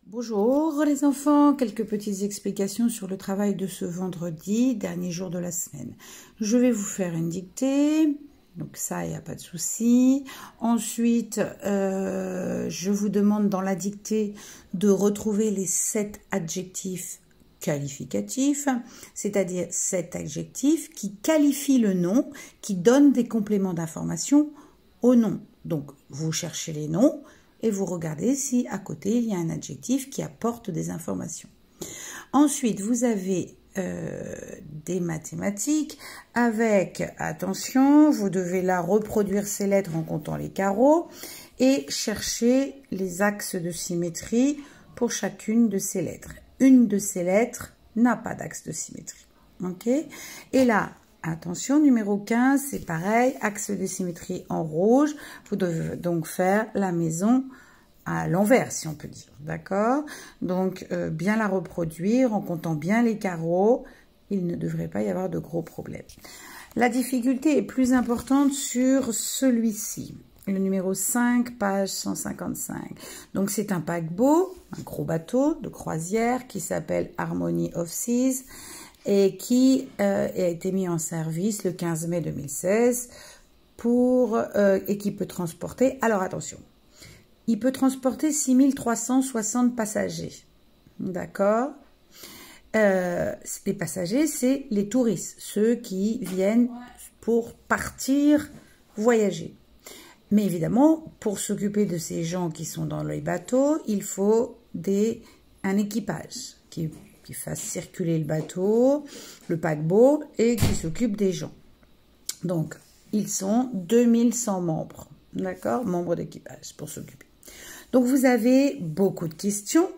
Bonjour les enfants, quelques petites explications sur le travail de ce vendredi, dernier jour de la semaine. Je vais vous faire une dictée, donc ça, il n'y a pas de souci. Ensuite, je vous demande dans la dictée de retrouver les 7 adjectifs qualificatifs, c'est-à-dire 7 adjectifs qui qualifient le nom, qui donnent des compléments d'information au nom. Donc, vous cherchez les noms et vous regardez si à côté il y a un adjectif qui apporte des informations. Ensuite, vous avez des mathématiques avec, attention, vous devez là reproduire ces lettres en comptant les carreaux et chercher les axes de symétrie pour chacune de ces lettres. Une de ces lettres n'a pas d'axe de symétrie. Ok? Et là, attention, numéro 15, c'est pareil, axe de symétrie en rouge. Vous devez donc faire la maison à l'envers, si on peut dire. D'accord? Donc, bien la reproduire en comptant bien les carreaux. Il ne devrait pas y avoir de gros problèmes. La difficulté est plus importante sur celui-ci. Le numéro 5, page 155. Donc, c'est un paquebot, un gros bateau de croisière qui s'appelle Harmony of Seas et qui a été mis en service le 15 mai 2016 et qui peut transporter, alors attention, il peut transporter 6360 passagers, d'accord? Les passagers, c'est les touristes, ceux qui viennent pour partir voyager. Mais évidemment, pour s'occuper de ces gens qui sont dans le bateau, il faut un équipage qui fasse circuler le bateau, le paquebot, et qui s'occupe des gens. Donc, ils sont 2100 membres, d'accord, membres d'équipage pour s'occuper. Donc, vous avez beaucoup de questions,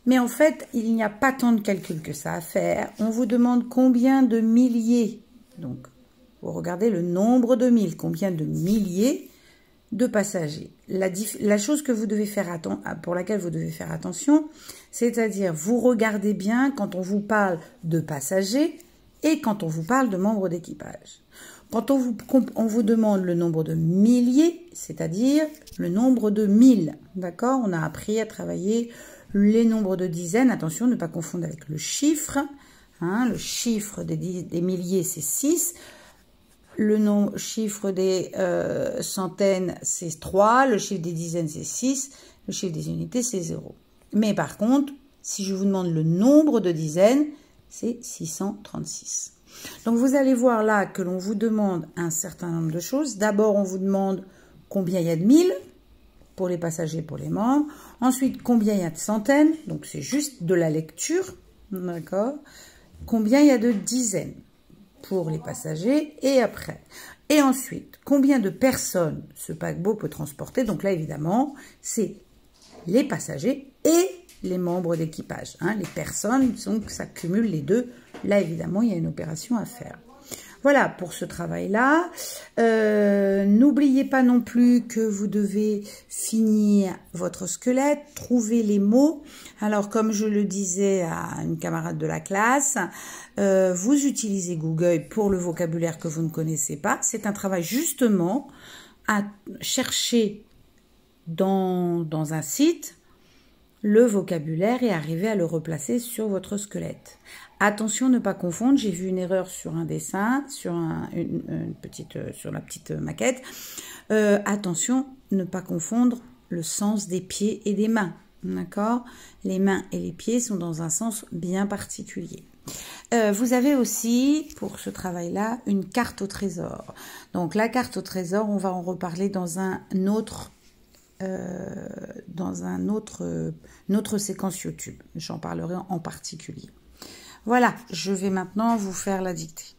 mais en fait, il n'y a pas tant de calculs que ça à faire. On vous demande combien de milliers, donc, vous regardez le nombre de 1000, combien de milliers de passagers. La chose que vous devez faire pour laquelle vous devez faire attention, c'est-à-dire vous regardez bien quand on vous parle de passagers et quand on vous parle de membres d'équipage. Quand on vous demande le nombre de milliers, c'est-à-dire le nombre de 1000, d'accord? On a appris à travailler les nombres de dizaines. Attention, ne pas confondre avec le chiffre. Hein, le chiffre des milliers, c'est 6. Le chiffre des centaines, c'est 3. Le chiffre des dizaines, c'est 6. Le chiffre des unités, c'est 0. Mais par contre, si je vous demande le nombre de dizaines, c'est 636. Donc, vous allez voir là que l'on vous demande un certain nombre de choses. D'abord, on vous demande combien il y a de 1000 pour les passagers, pour les membres. Ensuite, combien il y a de centaines. Donc, c'est juste de la lecture. D'accord? Combien il y a de dizaines pour les passagers et après. Et ensuite, combien de personnes ce paquebot peut transporter? Donc là, évidemment, c'est les passagers et les membres d'équipage. Hein, les personnes, donc ça cumule les deux. Là, évidemment, il y a une opération à faire. Voilà pour ce travail-là. N'oubliez pas non plus que vous devez finir votre squelette, trouver les mots. Alors, comme je le disais à une camarade de la classe, vous utilisez Google pour le vocabulaire que vous ne connaissez pas. C'est un travail justement à chercher dans un site le vocabulaire et arriver à le replacer sur votre squelette. Attention, ne pas confondre, j'ai vu une erreur sur un dessin, sur la petite maquette. Attention, ne pas confondre le sens des pieds et des mains. D'accord? Les mains et les pieds sont dans un sens bien particulier. Vous avez aussi, pour ce travail-là, une carte au trésor. Donc, la carte au trésor, on va en reparler dans une autre séquence YouTube. J'en parlerai en particulier. Voilà, je vais maintenant vous faire la dictée.